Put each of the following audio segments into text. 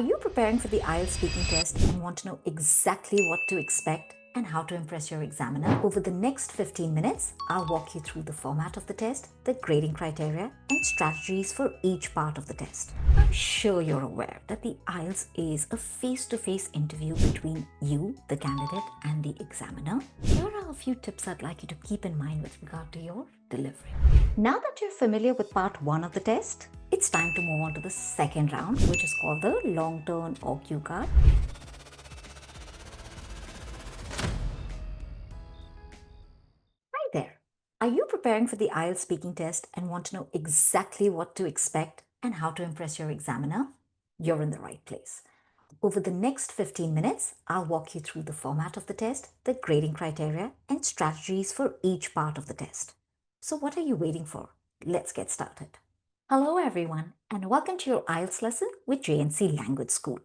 Are you preparing for the IELTS speaking test and want to know exactly what to expect and how to impress your examiner? Over the next 15 minutes, I'll walk you through the format of the test, the grading criteria, and strategies for each part of the test. I'm sure you're aware that the IELTS is a face-to-face interview between you, the candidate, and the examiner. Here are a few tips I'd like you to keep in mind with regard to your delivery. Now that you're familiar with part 1 of the test, it's time to move on to the second round, which is called the long turn or cue card. Hi there. Are you preparing for the IELTS speaking test and want to know exactly what to expect and how to impress your examiner? You're in the right place. Over the next 15 minutes, I'll walk you through the format of the test, the grading criteria, and strategies for each part of the test. So what are you waiting for? Let's get started. Hello everyone, and welcome to your IELTS lesson with J&C Language School.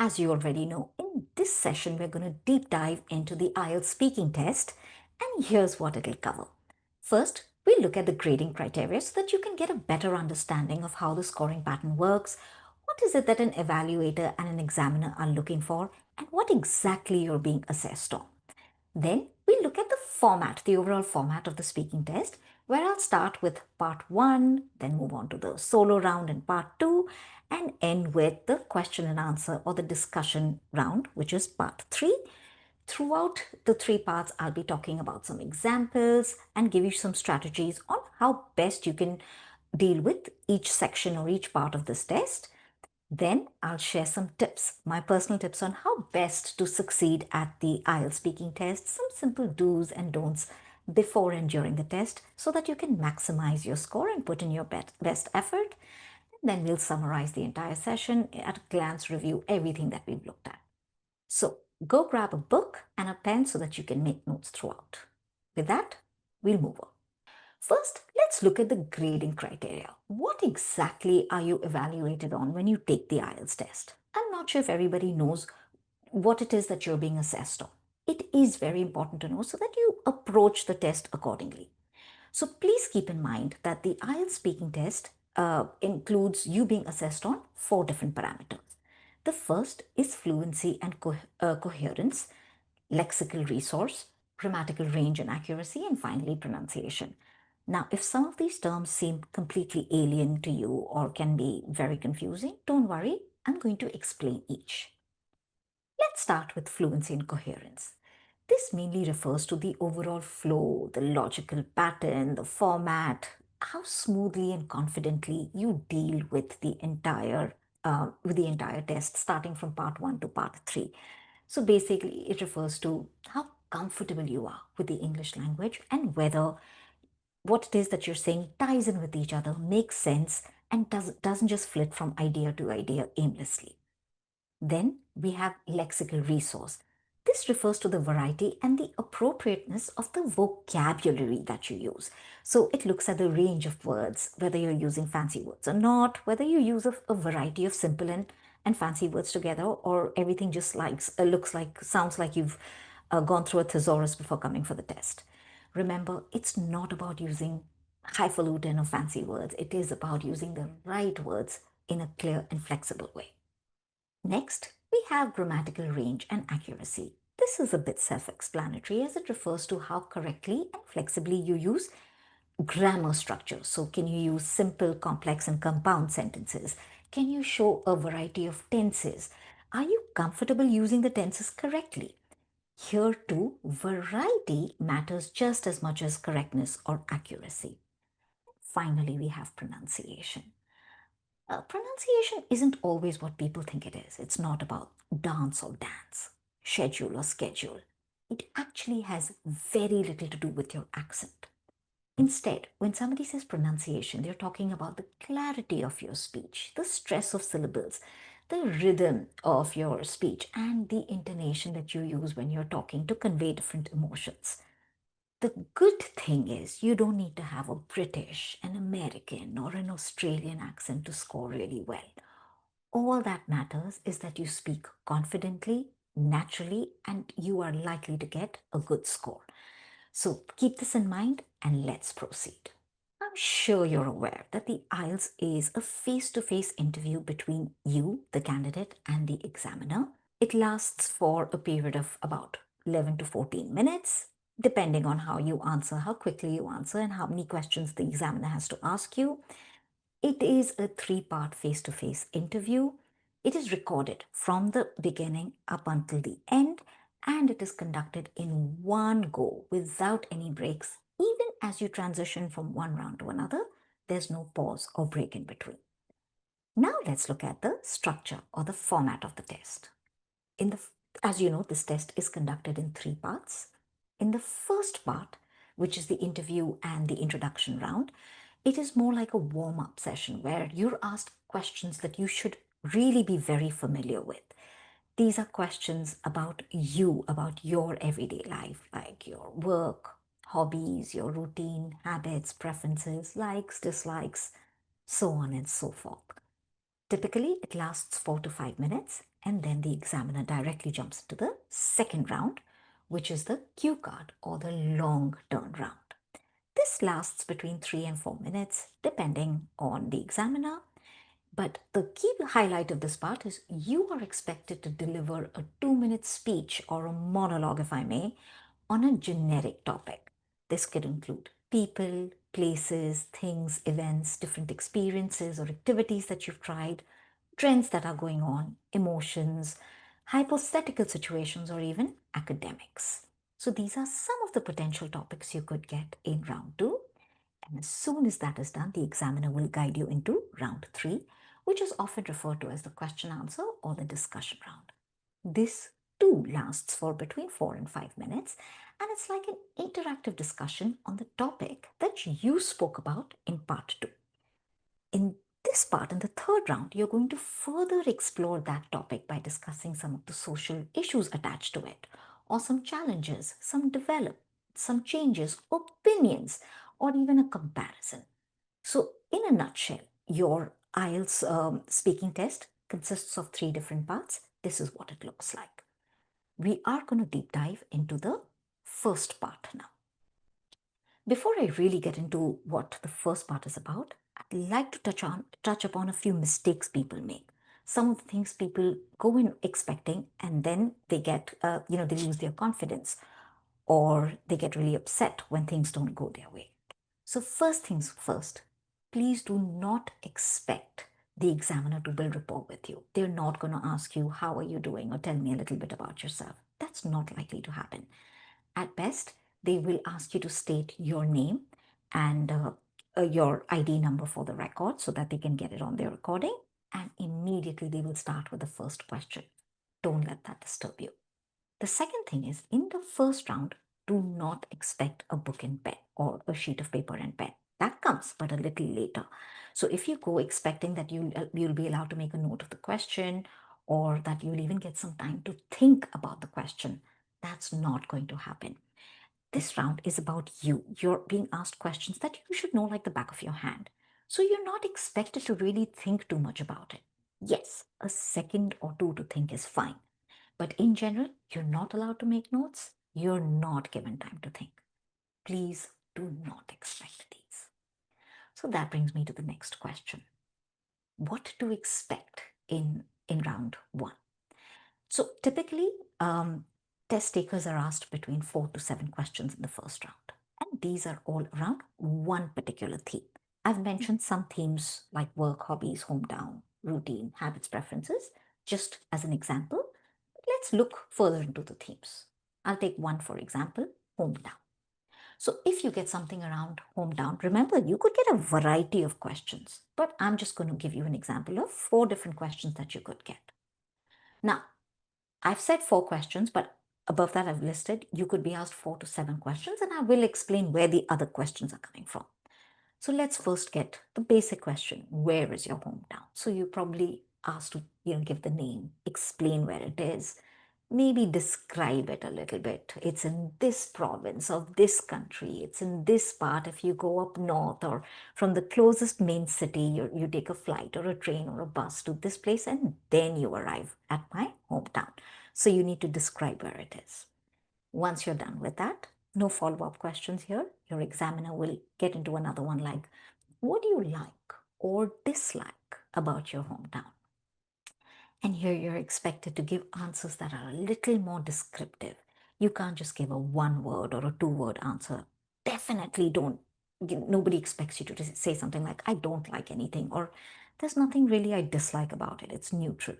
As you already know, in this session we're going to deep dive into the IELTS speaking test, and here's what it'll cover. First, we'll look at the grading criteria so that you can get a better understanding of how the scoring pattern works, what is it that an evaluator and an examiner are looking for, and what exactly you're being assessed on. Then we'll look at the format, the overall format of the speaking test, where I'll start with part 1, then move on to the solo round in part 2, and end with the question and answer or the discussion round, which is part 3. Throughout the 3 parts, I'll be talking about some examples and give you some strategies on how best you can deal with each section or each part of this test. Then I'll share some tips, my personal tips on how best to succeed at the IELTS speaking test, some simple do's and don'ts before and during the test so that you can maximize your score and put in your best effort. And then we'll summarize the entire session, at a glance review everything that we've looked at. So go grab a book and a pen so that you can make notes throughout. With that, we'll move on. First, let's look at the grading criteria. What exactly are you evaluated on when you take the IELTS test? I'm not sure if everybody knows what it is that you're being assessed on. It is very important to know so that you approach the test accordingly. So please keep in mind that the IELTS speaking test includes you being assessed on 4 different parameters. The first is fluency and coherence, lexical resource, grammatical range and accuracy, and finally pronunciation. Now, if some of these terms seem completely alien to you or can be very confusing, don't worry, I'm going to explain each. Let's start with fluency and coherence. This mainly refers to the overall flow, the logical pattern, the format, how smoothly and confidently you deal with the entire test, starting from part 1 to part 3. So basically, it refers to how comfortable you are with the English language and whether what it is that you're saying ties in with each other, makes sense, and doesn't just flit from idea to idea aimlessly. Then we have lexical resource. This refers to the variety and the appropriateness of the vocabulary that you use. So it looks at the range of words, whether you're using fancy words or not, whether you use a variety of simple and fancy words together, or everything just sounds like you've gone through a thesaurus before coming for the test. Remember, it's not about using highfalutin or fancy words. It is about using the right words in a clear and flexible way. Next, we have grammatical range and accuracy. This is a bit self-explanatory as it refers to how correctly and flexibly you use grammar structure. So can you use simple, complex, and compound sentences? Can you show a variety of tenses? Are you comfortable using the tenses correctly? Here too, variety matters just as much as correctness or accuracy. Finally, we have pronunciation. Pronunciation isn't always what people think it is. It's not about dance or dance, schedule or schedule. It actually has very little to do with your accent. Instead, when somebody says pronunciation, they're talking about the clarity of your speech, the stress of syllables, the rhythm of your speech, and the intonation that you use when you're talking to convey different emotions. The good thing is you don't need to have a British, an American, or an Australian accent to score really well. All that matters is that you speak confidently, naturally, and you are likely to get a good score. So keep this in mind and let's proceed. I'm sure you're aware that the IELTS is a face-to-face interview between you, the candidate, and the examiner. It lasts for a period of about 11 to 14 minutes, depending on how you answer, how quickly you answer, and how many questions the examiner has to ask you. It is a three-part face-to-face interview. It is recorded from the beginning up until the end, and it is conducted in one go without any breaks. Even as you transition from one round to another, there's no pause or break in between. Now let's look at the structure or the format of the test. In the, as you know, this test is conducted in three parts. In the first part, which is the interview and the introduction round, it is more like a warm-up session where you're asked questions that you should really be very familiar with. These are questions about you, about your everyday life, like your work, hobbies, your routine, habits, preferences, likes, dislikes, so on and so forth. Typically, it lasts 4 to 5 minutes, and then the examiner directly jumps into the second round, which is the cue card or the long turn round. This lasts between 3 and 4 minutes, depending on the examiner. But the key highlight of this part is you are expected to deliver a 2 minute speech or a monologue, if I may, on a generic topic. This could include people, places, things, events, different experiences or activities that you've tried, trends that are going on, emotions, hypothetical situations, or even academics. So these are some of the potential topics you could get in round two. And as soon as that is done, the examiner will guide you into round three, which is often referred to as the question answer or the discussion round. This too lasts for between 4 and 5 minutes, and it's like an interactive discussion on the topic that you spoke about in part two. In this part, in the third round, you're going to further explore that topic by discussing some of the social issues attached to it, or some challenges, some changes, opinions, or even a comparison. So, in a nutshell, your IELTS speaking test consists of three different parts. This is what it looks like. We are going to deep dive into the first part now. Before I really get into what the first part is about, I'd like to touch upon a few mistakes people make. Some of the things people go in expecting, and then they get, they lose their confidence, or they get really upset when things don't go their way. So first things first, please do not expect the examiner to build rapport with you. They're not going to ask you, how are you doing? Or tell me a little bit about yourself. That's not likely to happen. At best, they will ask you to state your name and your ID number for the record so that they can get it on their recording. And immediately they will start with the first question. Don't let that disturb you. The second thing is, in the first round, do not expect a book and pen or a sheet of paper and pen. That comes, but a little later. So if you go expecting that you'll be allowed to make a note of the question, or that you'll even get some time to think about the question, that's not going to happen. This round is about you. You're being asked questions that you should know like the back of your hand. So you're not expected to really think too much about it. Yes, a second or two to think is fine. But in general, you're not allowed to make notes. You're not given time to think. Please do not expect these. So that brings me to the next question. What to expect in round one? So typically, test takers are asked between 4 to 7 questions in the first round. And these are all around one particular theme. I've mentioned some themes like work, hobbies, hometown, routine, habits, preferences, just as an example. Let's look further into the themes. I'll take one for example, hometown. So if you get something around hometown, remember you could get a variety of questions, but I'm just going to give you an example of 4 different questions that you could get. Now, I've said 4 questions, but above that I've listed you could be asked 4 to 7 questions, and I will explain where the other questions are coming from. So let's first get the basic question. Where is your hometown? So you probably asked to give the name, explain where it is, maybe describe it a little bit. It's in this province of this country. It's in this part. If you go up north or from the closest main city, you take a flight or a train or a bus to this place, and then you arrive at my hometown. So you need to describe where it is. Once you're done with that, no follow-up questions here. your examiner will get into another one like, what do you like or dislike about your hometown? And here you're expected to give answers that are a little more descriptive. You can't just give a one word or a two-word answer. Definitely don't. Nobody expects you to say something like, I don't like anything, or there's nothing really I dislike about it. It's neutral.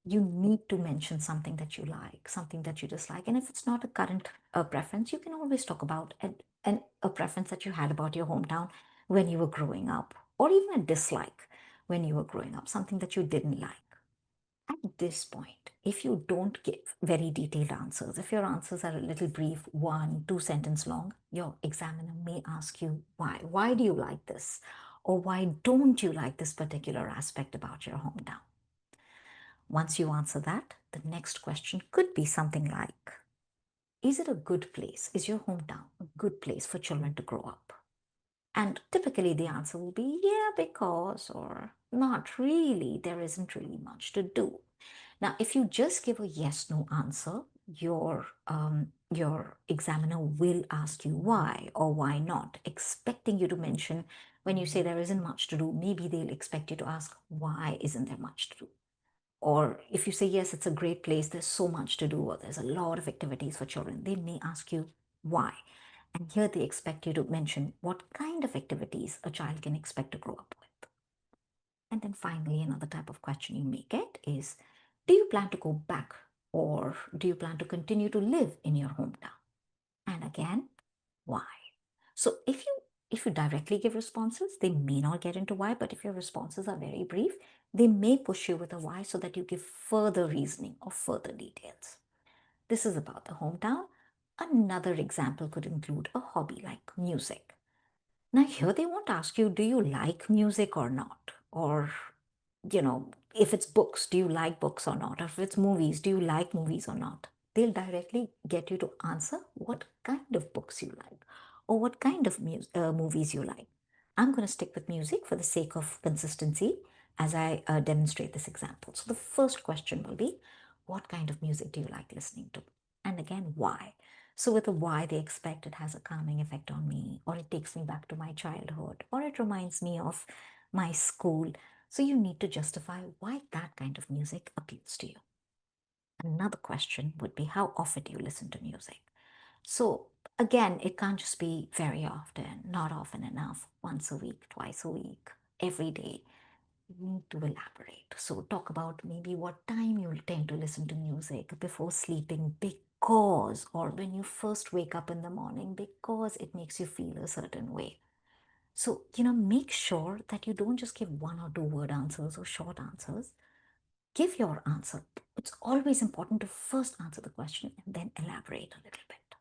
You need to mention something that you like, something that you dislike. And if it's not a current preference, you can always talk about a preference that you had about your hometown when you were growing up, or even a dislike when you were growing up, something that you didn't like. At this point, if you don't give very detailed answers, if your answers are a little brief, 1, 2 sentence long, your examiner may ask you why. Why do you like this? Or why don't you like this particular aspect about your hometown? Once you answer that, the next question could be something like, is it a good place? Is your hometown a good place for children to grow up? And typically the answer will be, yeah, because, or not really, there isn't really much to do. Now, if you just give a yes no answer, your examiner will ask you why or why not, expecting you to mention. When you say there isn't much to do, maybe they'll expect you to ask, why isn't there much to do? Or if you say, yes, it's a great place, there's so much to do, or there's a lot of activities for children, they may ask you why. And here they expect you to mention what kind of activities a child can expect to grow up with. And then finally, another type of question you may get is, do you plan to go back, or do you plan to continue to live in your hometown? And again, why? So if you directly give responses, they may not get into why, but if your responses are very brief, they may push you with a why so that you give further reasoning or further details. This is about the hometown. Another example could include a hobby like music. Now, here they won't ask you, do you like music or not? Or, if it's books, do you like books or not? Or if it's movies, do you like movies or not? They'll directly get you to answer what kind of books you like or what kind of movies you like. I'm going to stick with music for the sake of consistency as I demonstrate this example. So the first question will be, what kind of music do you like listening to? And again, why? So with a why, they expect it has a calming effect on me, or it takes me back to my childhood, or it reminds me of my school. So you need to justify why that kind of music appeals to you. Another question would be, how often do you listen to music? So again, it can't just be very often, not often enough, once a week, twice a week, every day. You need to elaborate. So talk about maybe what time you tend to listen to music before sleeping, because, or when you first wake up in the morning, because it makes you feel a certain way. So, make sure that you don't just give 1 or 2 word answers or short answers. Give your answer. It's always important to first answer the question and then elaborate a little bit.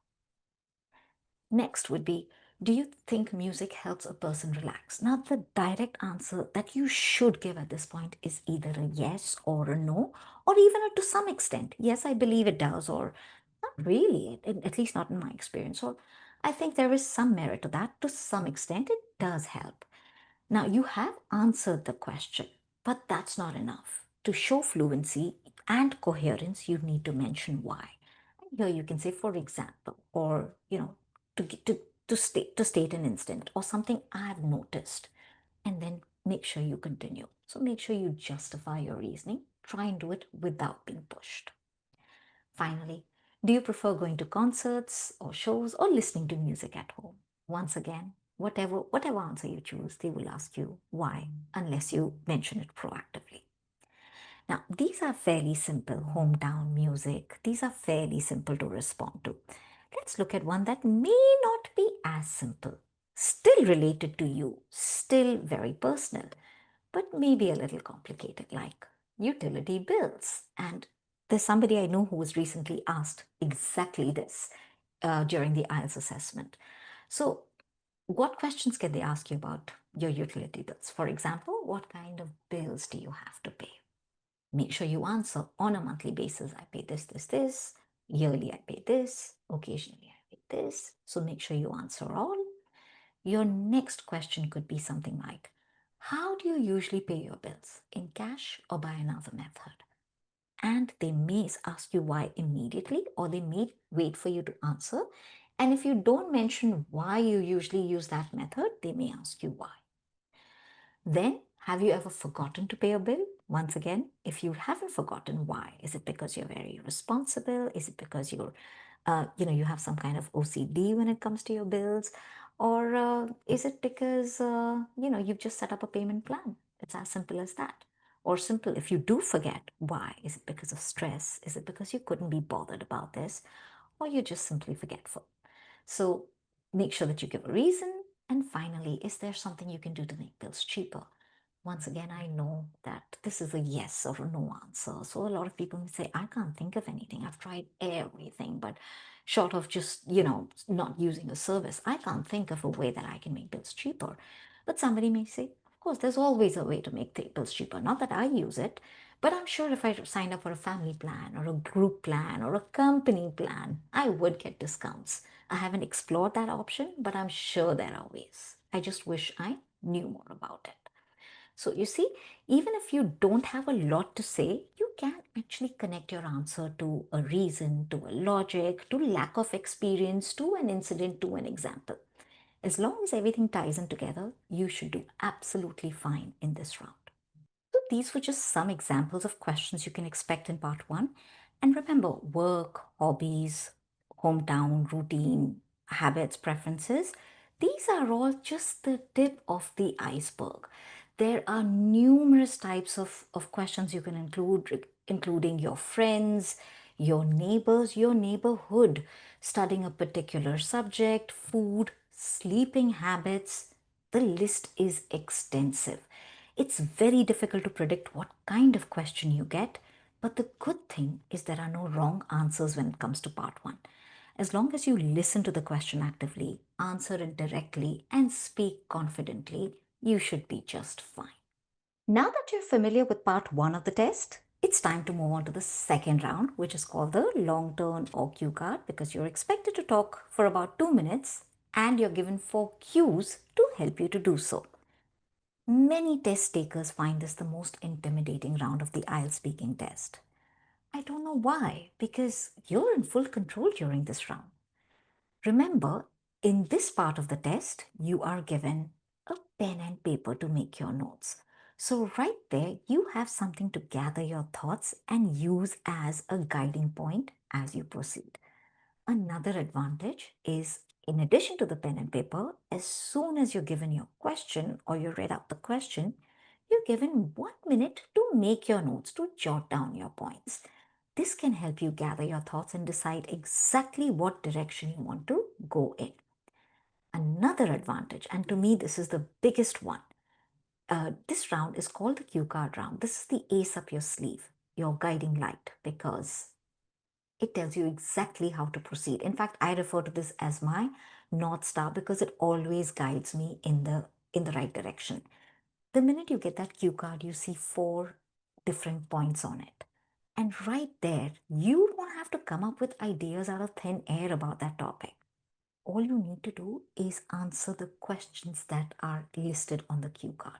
Next would be, do you think music helps a person relax? Now, the direct answer that you should give at this point is either a yes or a no, or even a to some extent. Yes, I believe it does, or not really, at least not in my experience. So I think there is some merit to that. To some extent, it does help. Now, you have answered the question, but that's not enough. To show fluency and coherence, you need to mention why. And here you can say, for example, or, to, to state an instant or something I've noticed, and then make sure you continue. So make sure you justify your reasoning. Try and do it without being pushed. Finally, do you prefer going to concerts or shows or listening to music at home? Once again, whatever answer you choose, they will ask you why, unless you mention it proactively. Now, these are fairly simple hometown music. These are fairly simple to respond to. Let's look at one that may not be as simple, still related to you, still very personal, but maybe a little complicated, like utility bills. And there's somebody I know who was recently asked exactly this during the IELTS assessment. So, what questions can they ask you about your utility bills? For example, what kind of bills do you have to pay? Make sure you answer on a monthly basis. I pay this, this, this. Yearly, I pay this. Occasionally, I pay this. So make sure you answer all. Your next question could be something like, how do you usually pay your bills? In cash or by another method? And they may ask you why immediately, or they may wait for you to answer And if you don't mention why you usually use that method, they may ask you why. Then, have you ever forgotten to pay a bill? Once again, if you haven't forgotten, why? Is it because you're very responsible? Is it because you have some kind of OCD when it comes to your bills? Or is it because, you've just set up a payment plan? It's as simple as that. Or simple, if you do forget, why? Is it because of stress? Is it because you couldn't be bothered about this? Or you're just simply forgetful? So make sure that you give a reason. And finally, is there something you can do to make bills cheaper? Once again, I know that this is a yes or a no answer. So a lot of people may say, I can't think of anything. I've tried everything, but short of just, not using a service, I can't think of a way that I can make bills cheaper. But somebody may say, of course, there's always a way to make bills cheaper. Not that I use it, but I'm sure if I signed up for a family plan or a group plan or a company plan, I would get discounts. I haven't explored that option, but I'm sure there are ways. I just wish I knew more about it. So you see, even if you don't have a lot to say, you can actually connect your answer to a reason, to a logic, to lack of experience, to an incident, to an example. As long as everything ties in together, you should do absolutely fine in this round. So these were just some examples of questions you can expect in part one. And remember, work, hobbies, hometown, routine, habits, preferences, these are all just the tip of the iceberg. There are numerous types of questions you can include, including your friends, your neighbors, your neighborhood, studying a particular subject, food, sleeping habits. The list is extensive. It's very difficult to predict what kind of question you get, but the good thing is there are no wrong answers when it comes to part one. As long as you listen to the question actively, answer it directly, and speak confidently, you should be just fine. Now that you're familiar with part one of the test, it's time to move on to the second round, which is called the long turn or cue card, because you're expected to talk for about 2 minutes and you're given 4 cues to help you to do so. Many test takers find this the most intimidating round of the IELTS speaking test. I don't know why, because you're in full control during this round. Remember, in this part of the test, you are given a pen and paper to make your notes. So, right there, you have something to gather your thoughts and use as a guiding point as you proceed. Another advantage is, in addition to the pen and paper, as soon as you're given your question or you read out the question, you're given 1 minute to make your notes, to jot down your points. This can help you gather your thoughts and decide exactly what direction you want to go in. Another advantage, and to me, this is the biggest one, this round is called the cue card round. This is the ace up your sleeve, your guiding light, because it tells you exactly how to proceed. In fact, I refer to this as my North Star because it always guides me in the right direction. The minute you get that cue card, you see 4 different points on it. And right there, you don't have to come up with ideas out of thin air about that topic. All you need to do is answer the questions that are listed on the cue card.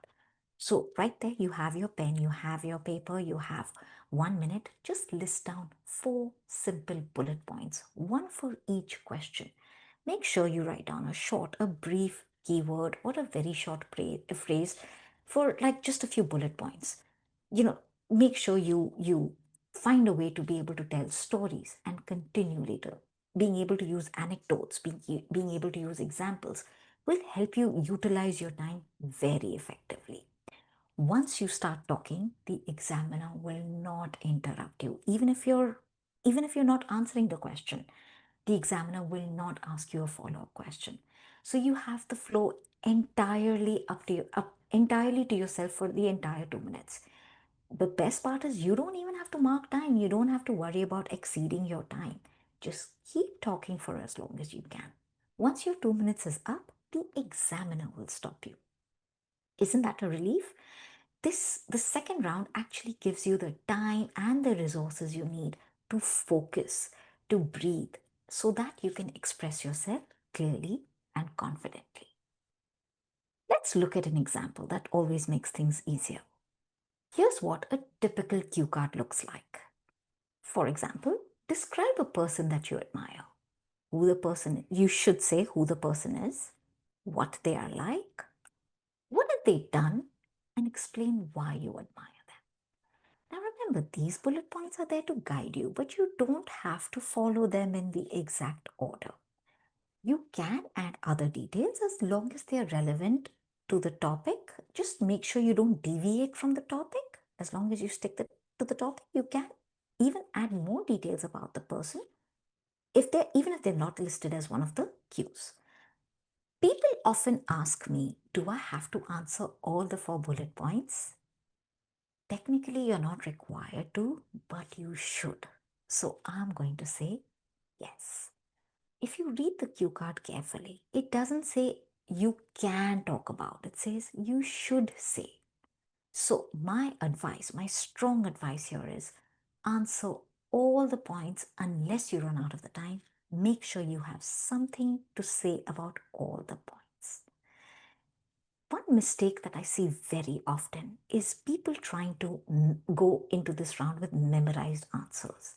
So, right there, you have your pen, you have your paper, you have 1 minute. Just list down 4 simple bullet points, one for each question. Make sure you write down a short, a brief keyword, or a very short phrase for like just a few bullet points. You know, make sure you find a way to be able to tell stories and continue later. Being able to use anecdotes, being able to use examples will help you utilize your time very effectively. Once you start talking, the examiner will not interrupt you. Even if you're not answering the question, the examiner will not ask you a follow-up question. So you have the flow entirely entirely to yourself for the entire 2 minutes. The best part is you don't even have to mark time. You don't have to worry about exceeding your time. Just keep talking for as long as you can. Once your 2 minutes is up, the examiner will stop you. Isn't that a relief? The second round actually gives you the time and the resources you need to focus, to breathe, so that you can express yourself clearly and confidently. Let's look at an example that always makes things easier. Here's what a typical cue card looks like. For example, describe a person that you admire. who the person, you should say who the person is, what they are like, what have they done, and explain why you admire them. Now remember, these bullet points are there to guide you, but you don't have to follow them in the exact order. You can add other details as long as they are relevant to the topic. Just make sure you don't deviate from the topic. As long as you stick to the topic, you can even add more details about the person even if they're not listed as one of the cues. People often ask me, do I have to answer all the 4 bullet points? Technically, you're not required to, but you should. So I'm going to say yes. If you read the cue card carefully, it doesn't say you can talk about, it says you should say. So my advice, my strong advice here is answer all the points unless you run out of the time. Make sure you have something to say about all the points. One mistake that I see very often is people trying to go into this round with memorized answers.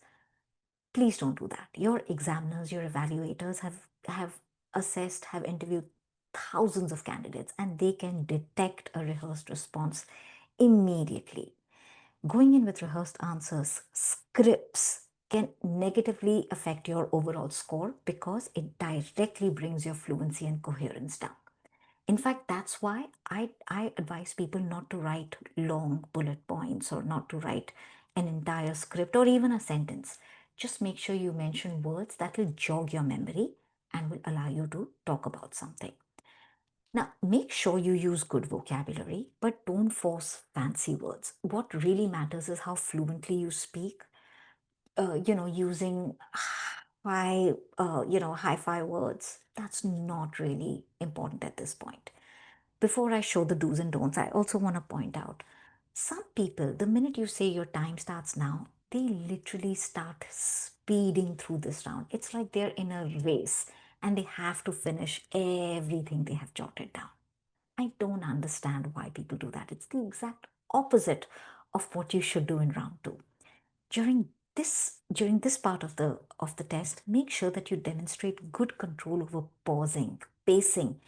Please don't do that. Your examiners, your evaluators have assessed, have interviewed thousands of candidates, and they can detect a rehearsed response immediately. Going in with rehearsed answers, scripts, can negatively affect your overall score because it directly brings your fluency and coherence down. In fact, that's why I advise people not to write long bullet points or not to write an entire script or even a sentence. Just make sure you mention words that will jog your memory and will allow you to talk about something. Now, make sure you use good vocabulary, but don't force fancy words. What really matters is how fluently you speak. Using hi-fi words, that's not really important at this point. Before I show the do's and don'ts, I also want to point out some people, the minute you say your time starts now, they literally start speeding through this round. It's like they're in a race and they have to finish everything they have jotted down. I don't understand why people do that. It's the exact opposite of what you should do in round 2. During this part of the test, make sure that you demonstrate good control over pausing, pacing.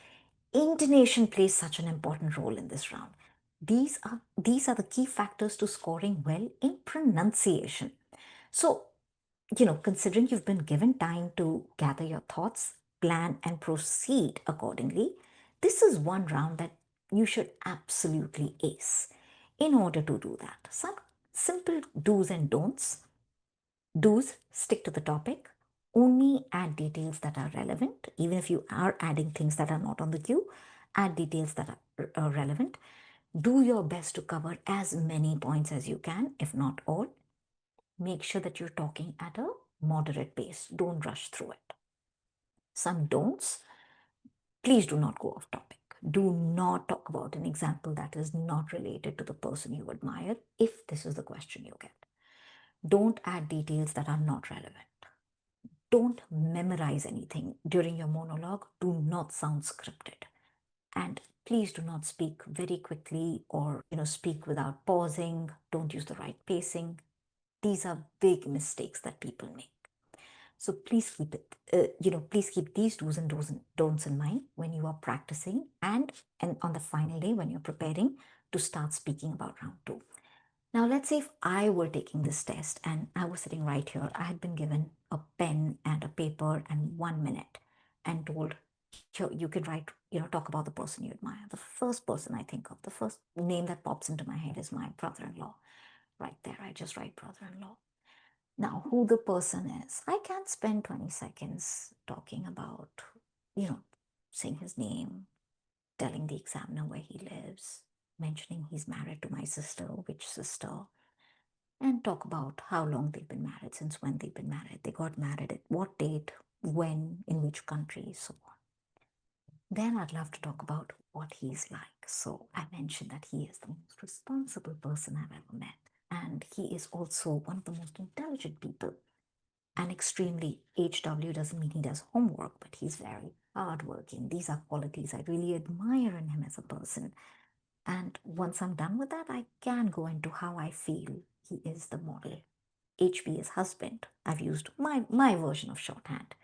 Intonation plays such an important role in this round. These are the key factors to scoring well in pronunciation. So, considering you've been given time to gather your thoughts, plan, and proceed accordingly, this is one round that you should absolutely ace. In order to do that, some simple do's and don'ts. Do's, stick to the topic. Only add details that are relevant. Even if you are adding things that are not on the queue, add details that are relevant. Do your best to cover as many points as you can, if not all. Make sure that you're talking at a moderate pace. Don't rush through it. Some don'ts. Please do not go off topic. Do not talk about an example that is not related to the person you admire if this is the question you get. Don't add details that are not relevant. Don't memorize anything during your monologue. Do not sound scripted. And please do not speak very quickly or speak without pausing. Don't use the right pacing. These are big mistakes that people make. So please please keep these do's and don'ts in mind when you are practicing and on the final day when you're preparing to start speaking about round 2. Now, let's say if I were taking this test and I was sitting right here, I had been given a pen and a paper and 1 minute and told, here, you can write, talk about the person you admire. The first person I think of, the first name that pops into my head is my brother-in-law. Right there, I just write brother-in-law. Now, who the person is, I can't spend 20 seconds talking about, saying his name, telling the examiner where he lives, mentioning he's married to my sister, which sister, and talk about how long they've been married, since when they've been married, they got married at what date, when, in which country, so on. Then I'd love to talk about what he's like. So I mentioned that he is the most responsible person I've ever met. And he is also one of the most intelligent people. And extremely HW doesn't mean he does homework, but he's very hardworking. These are qualities I really admire in him as a person. And once I'm done with that, I can go into how I feel he is the model. HB is husband. I've used my version of shorthand.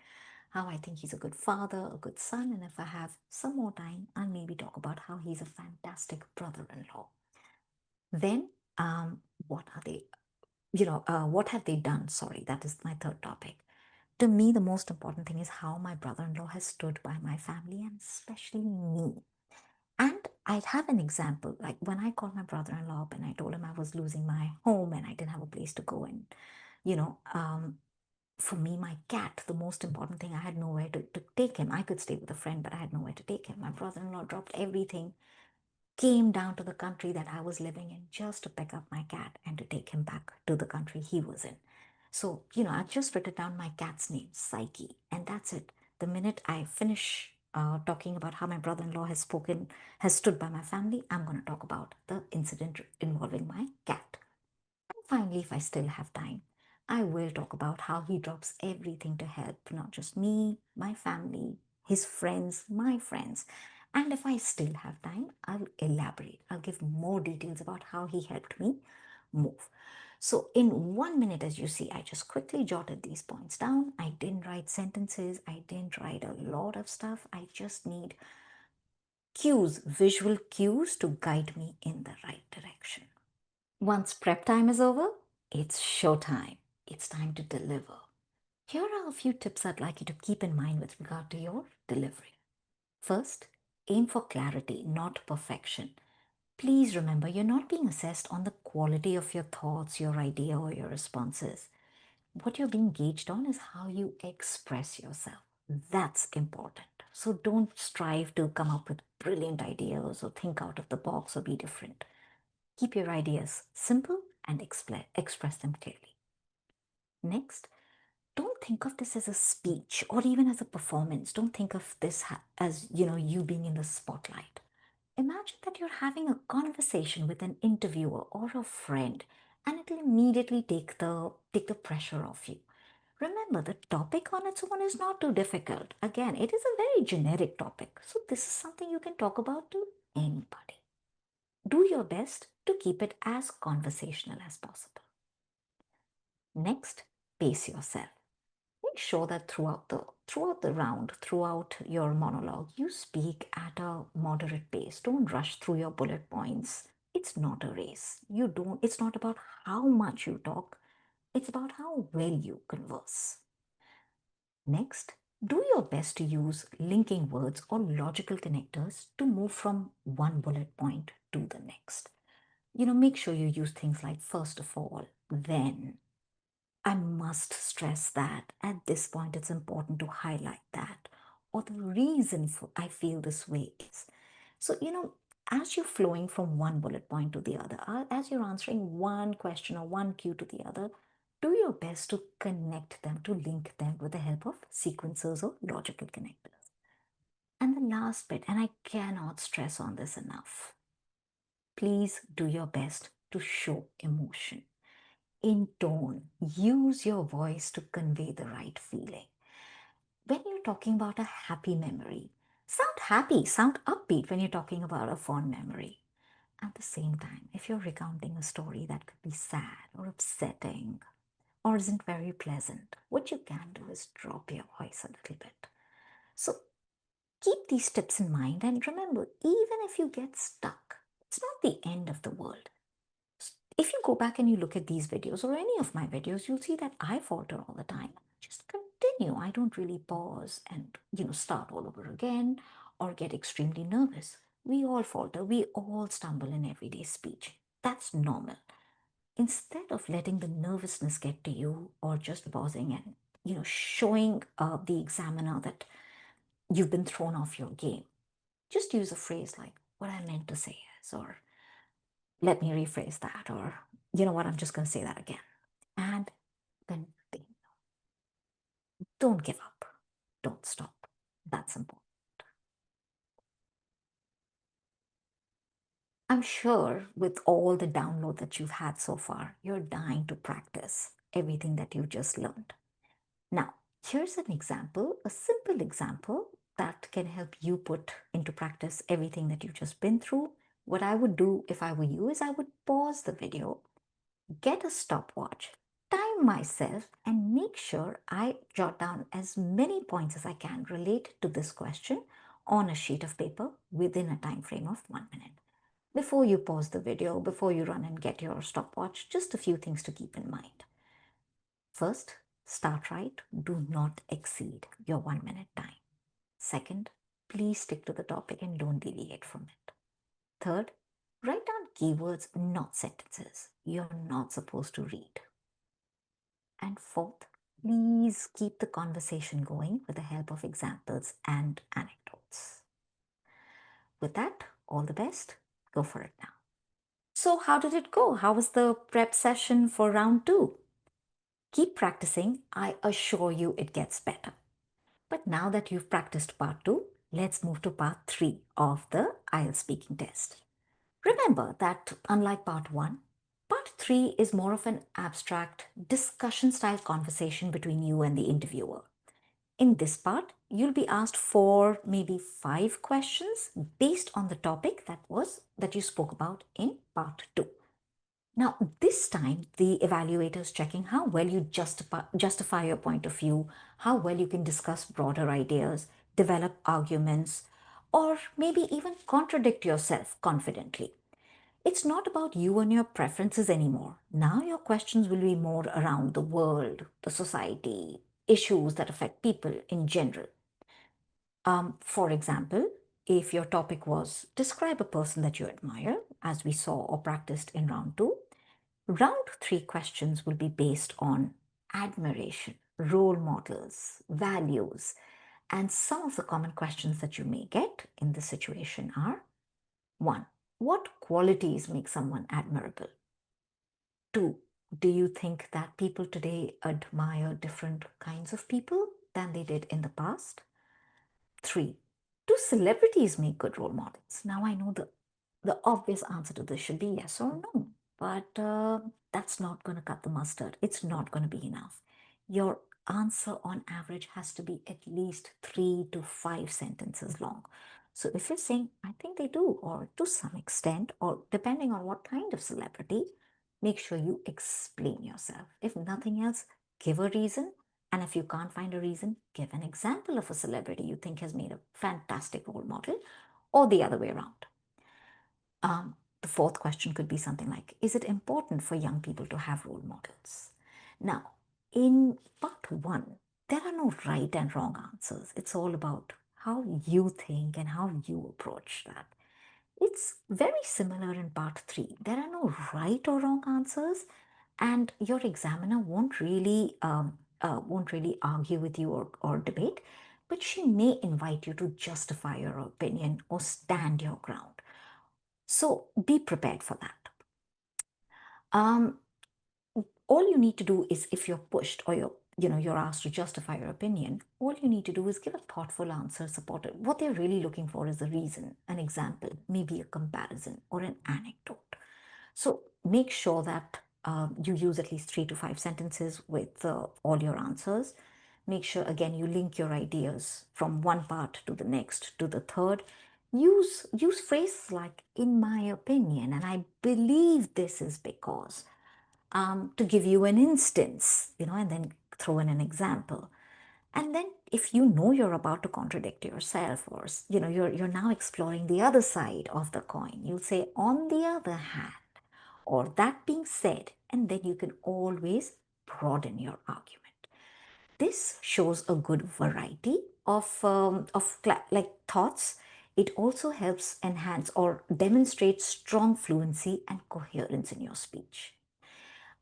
how I think he's a good father, a good son, and if I have some more time, I'll maybe talk about how he's a fantastic brother-in-law. Then, what are they? What have they done? Sorry, that is my third topic. To me, the most important thing is how my brother-in-law has stood by my family and especially me. And I'd have an example, like when I called my brother-in-law up and I told him I was losing my home and I didn't have a place to go, and you know, for me, my cat, the most important thing, I had nowhere to take him. I could stay with a friend, but I had nowhere to take him. My brother-in-law dropped everything, came down to the country that I was living in just to pick up my cat and to take him back to the country he was in. So, I just written down my cat's name, Psyche, and that's it. The minute I finish talking about how my brother-in-law has stood by my family, I'm going to talk about the incident involving my cat. And finally, if I still have time, I will talk about how he drops everything to help not just me, my family, his friends, my friends. And if I still have time, I'll elaborate. I'll give more details about how he helped me move. So, in 1 minute, as you see, I just quickly jotted these points down. I didn't write sentences, I didn't write a lot of stuff. I just need cues, visual cues to guide me in the right direction. Once prep time is over, it's show time. It's time to deliver. Here are a few tips I'd like you to keep in mind with regard to your delivery. First, aim for clarity, not perfection. Please remember you're not being assessed on the quality of your thoughts, your idea, or your responses. What you're being gauged on is how you express yourself. That's important. So don't strive to come up with brilliant ideas or think out of the box or be different. Keep your ideas simple and express them clearly. Next, don't think of this as a speech or even as a performance. Don't think of this as, you being in the spotlight. Imagine that you're having a conversation with an interviewer or a friend, and it'll immediately take the pressure off you. Remember, the topic on its own is not too difficult. Again, it is a very generic topic. So this is something you can talk about to anybody. Do your best to keep it as conversational as possible. Next, pace yourself. Make sure that throughout your monologue, you speak at a moderate pace. Don't rush through your bullet points. It's not a race. It's not about how much you talk, it's about how well you converse. Next, do your best to use linking words or logical connectors to move from one bullet point to the next. Make sure you use things like first of all, then. I must stress that at this point it's important to highlight that, or the reason for I feel this way is. So, as you're flowing from one bullet point to the other, as you're answering one question or one cue to the other, do your best to connect them, to link them with the help of sequencers or logical connectors. And the last bit, and I cannot stress on this enough, please do your best to show emotion in tone. Use your voice to convey the right feeling. When you're talking about a happy memory, sound happy, sound upbeat when you're talking about a fond memory. At the same time, if you're recounting a story that could be sad or upsetting or isn't very pleasant, what you can do is drop your voice a little bit. So keep these tips in mind and remember, even if you get stuck, it's not the end of the world. If you go back and you look at these videos or any of my videos, you'll see that I falter all the time. Just continue. I don't really pause and, start all over again or get extremely nervous. We all falter. We all stumble in everyday speech. That's normal. Instead of letting the nervousness get to you or just pausing and, showing the examiner that you've been thrown off your game, just use a phrase like, what I meant to say is, or let me rephrase that, or you know what, I'm just going to say that again. And then don't give up, don't stop. That's important. I'm sure with all the download that you've had so far, you're dying to practice everything that you just learned. Now, here's an example, a simple example that can help you put into practice everything that you've just been through. What I would do if I were you is I would pause the video, get a stopwatch, time calm myself and make sure I jot down as many points as I can related to this question on a sheet of paper within a time frame of 1 minute. Before you pause the video, before you run and get your stopwatch, just a few things to keep in mind. First, start right. Do not exceed your 1 minute time. Second, please stick to the topic and don't deviate from it. Third, write down keywords, not sentences, you're not supposed to read. And fourth, please keep the conversation going with the help of examples and anecdotes. With that, all the best. Go for it now. So, how did it go? How was the prep session for round two? Keep practicing. I assure you it gets better. But now that you've practiced part two, let's move to part three of the IELTS speaking test. Remember that unlike part one, part three is more of an abstract discussion style conversation between you and the interviewer. In this part, you'll be asked 4, maybe 5 questions based on the topic that you spoke about in part 2. Now, this time, the evaluator is checking how well you justify your point of view, how well you can discuss broader ideas, develop arguments, or maybe even contradict yourself confidently. It's not about you and your preferences anymore. Now your questions will be more around the world, the society, issues that affect people in general. For example, if your topic was describe a person that you admire, as we saw or practiced in round two, round three questions will be based on admiration, role models, values, and some of the common questions that you may get in this situation are: 1. What qualities make someone admirable? 2. Do you think that people today admire different kinds of people than they did in the past? 3. Do celebrities make good role models? Now, I know the obvious answer to this should be yes or no, but that's not going to cut the mustard. It's not going to be enough. Your answer on average has to be at least 3 to 5 sentences long. So if you're saying, I think they do, or to some extent, or depending on what kind of celebrity, make sure you explain yourself. If nothing else, give a reason. And if you can't find a reason, give an example of a celebrity you think has made a fantastic role model, or the other way around. The fourth question could be something like, is it important for young people to have role models? Now, in part one, there are no right and wrong answers. It's all about how you think and how you approach that. It's very similar in part three. There are no right or wrong answers, and your examiner won't really argue with you or debate, but she may invite you to justify your opinion or stand your ground. So be prepared for that. Um, all you need to do is, if you're pushed or you're asked to justify your opinion, all you need to do is give a thoughtful answer supported. What they're really looking for is a reason, an example, maybe a comparison or an anecdote. So make sure that you use at least 3 to 5 sentences with all your answers. Make sure, again, you link your ideas from one part to the next to the third. Use phrases like, in my opinion, and I believe this is because, to give you an instance, and then throw in an example. And then if you know you're about to contradict yourself, or you're now exploring the other side of the coin, you'll say, on the other hand, or that being said, and then you can always broaden your argument. This shows a good variety of thoughts. It also helps enhance or demonstrate strong fluency and coherence in your speech.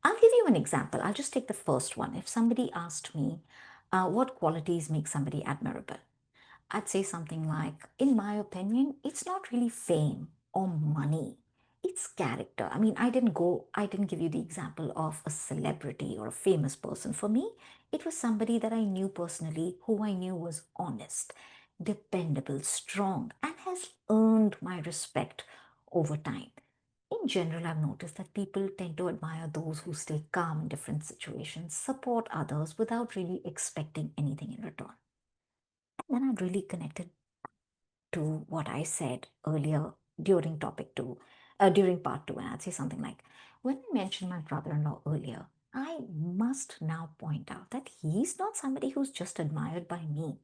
I'll give you an example. I'll just take the first one. If somebody asked me, what qualities make somebody admirable? I'd say something like, in my opinion, it's not really fame or money. It's character. I mean, I didn't give you the example of a celebrity or a famous person. For me, it was somebody that I knew personally, who I knew was honest, dependable, strong, and has earned my respect over time. In general, I've noticed that people tend to admire those who stay calm in different situations, support others without really expecting anything in return. And then I really connected to what I said earlier during part two, and I'd say something like, when I mentioned my brother-in-law earlier, I must now point out that he's not somebody who's just admired by me.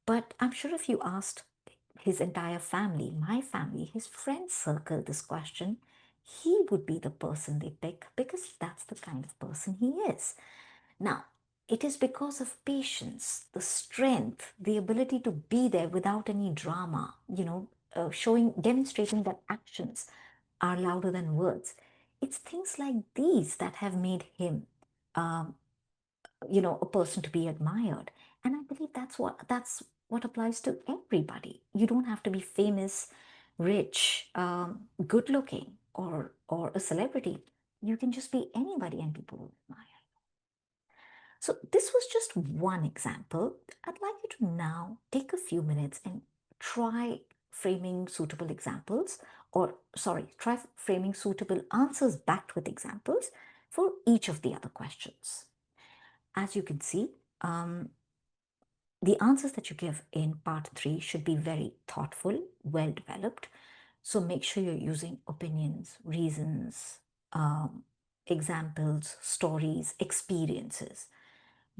But I'm sure if you asked his entire family, my family, his friend circle this question, he would be the person they pick because that's the kind of person he is. Now, it is because of patience, the strength, the ability to be there without any drama, demonstrating that actions are louder than words. It's things like these that have made him um, a person to be admired. And I believe that's what applies to everybody. You don't have to be famous, rich, good looking, or a celebrity. You can just be anybody and people will admire. So this was just one example. I'd like you to now take a few minutes and try framing suitable examples, or sorry, try framing suitable answers backed with examples for each of the other questions. As you can see, the answers that you give in part 3 should be very thoughtful, well developed. So make sure you're using opinions, reasons, examples, stories, experiences.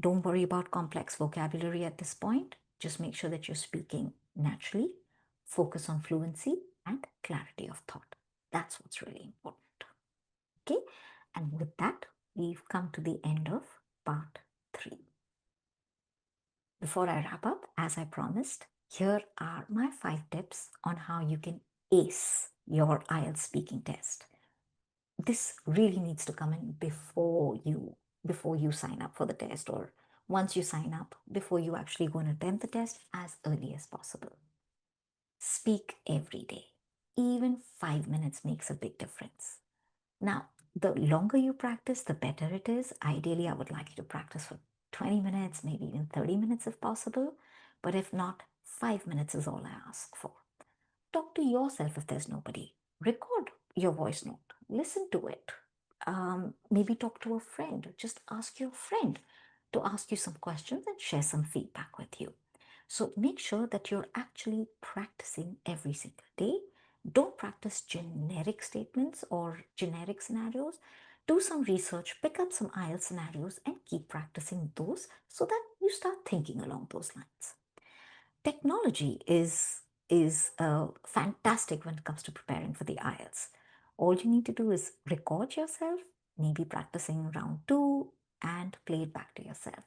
Don't worry about complex vocabulary at this point. Just make sure that you're speaking naturally. Focus on fluency and clarity of thought. That's what's really important. Okay, and with that, we've come to the end of part 3. Before I wrap up, as I promised, here are my 5 tips on how you can ace your IELTS speaking test. This really needs to come in before you sign up for the test, or once you sign up, before you actually go and attempt the test, as early as possible. Speak every day. Even 5 minutes makes a big difference. Now, the longer you practice, the better it is. Ideally, I would like you to practice for 20 minutes, maybe even 30 minutes if possible. But if not, 5 minutes is all I ask for. Talk to yourself if there's nobody. Record your voice note. Listen to it. Maybe talk to a friend. Just ask your friend to ask you some questions and share some feedback with you. So make sure that you're actually practicing every single day. Don't practice generic statements or generic scenarios. Do some research, pick up some IELTS scenarios, and keep practicing those so that you start thinking along those lines. Technology is fantastic when it comes to preparing for the IELTS. All you need to do is record yourself, maybe practicing round 2, and play it back to yourself.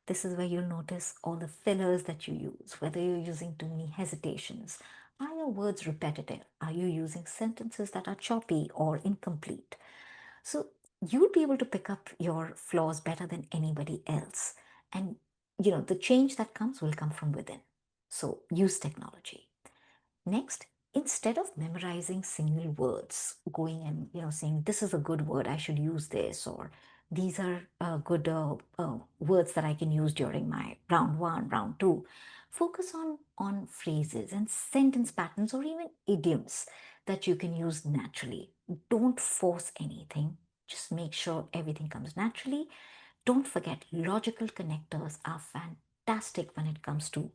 This is where you'll notice all the fillers that you use, whether you're using too many hesitations. Are your words repetitive? Are you using sentences that are choppy or incomplete? So you'll be able to pick up your flaws better than anybody else. And the change that comes will come from within. So use technology. Next, instead of memorizing single words, going and saying this is a good word, I should use this, or these are good words that I can use during my round 1, round 2. Focus on phrases and sentence patterns or even idioms that you can use naturally. Don't force anything. Just make sure everything comes naturally. Don't forget, logical connectors are fantastic when it comes to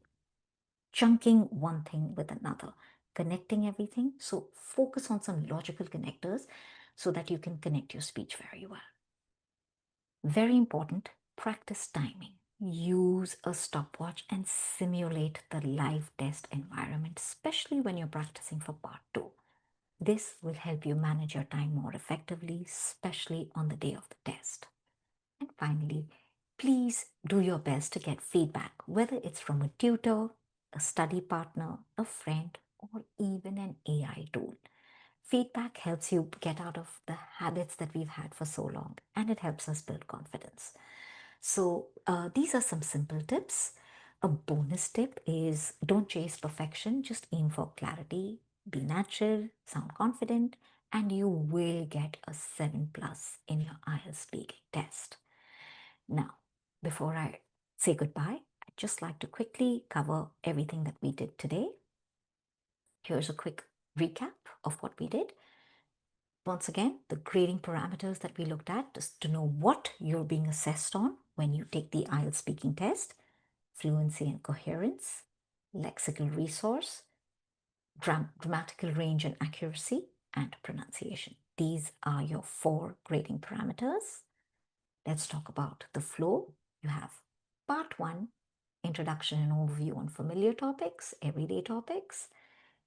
chunking one thing with another, connecting everything. So focus on some logical connectors so that you can connect your speech very well. Very important, practice timing. Use a stopwatch and simulate the live test environment, especially when you're practicing for part 2. This will help you manage your time more effectively, especially on the day of the test. And finally, please do your best to get feedback, whether it's from a tutor, a study partner, a friend, or even an AI tool. Feedback helps you get out of the habits that we've had for so long, and it helps us build confidence. So, these are some simple tips. A bonus tip is don't chase perfection, just aim for clarity, be natural, sound confident, and you will get a 7 plus in your IELTS speaking test. Now, before I say goodbye, I'd just like to quickly cover everything that we did today. Here's a quick recap of what we did. Once again, the grading parameters that we looked at just to know what you're being assessed on when you take the IELTS speaking test: fluency and coherence, lexical resource, grammatical range and accuracy, and pronunciation. These are your 4 grading parameters. Let's talk about the flow. You have part one, introduction and overview on familiar topics, everyday topics.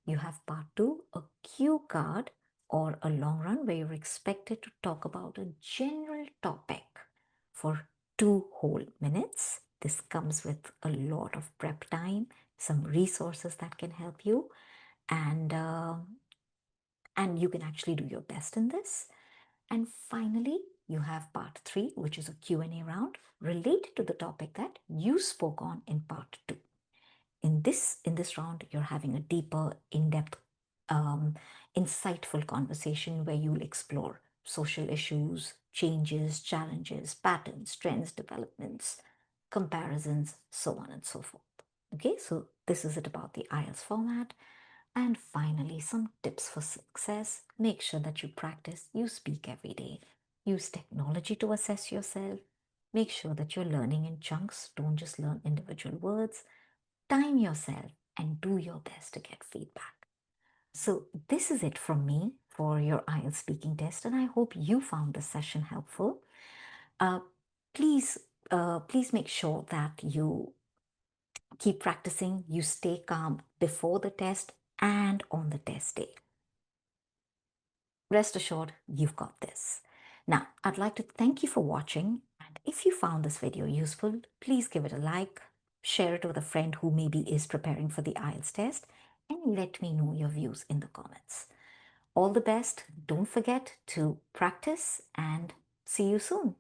You have part two, a cue card or a long run where you're expected to talk about a general topic for 2 whole minutes. This comes with a lot of prep time, some resources that can help you, and you can actually do your best in this. And finally, you have part three, which is a Q&A round related to the topic that you spoke on in part two. In this round, you're having a deeper, in-depth, insightful conversation where you'll explore social issues, changes, challenges, patterns, trends, developments, comparisons, so on and so forth. Okay, so this is it about the IELTS format. And finally, some tips for success. Make sure that you practice, you speak every day. Use technology to assess yourself. Make sure that you're learning in chunks. Don't just learn individual words. Time yourself and do your best to get feedback. So, this is it from me for your IELTS speaking test, and I hope you found this session helpful. Uh, please, please make sure that you keep practicing, you stay calm before the test and on the test day. Rest assured, you've got this. Now, I'd like to thank you for watching, and if you found this video useful, please give it a like, share it with a friend who maybe is preparing for the IELTS test, and let me know your views in the comments. All the best. Don't forget to practice, and see you soon.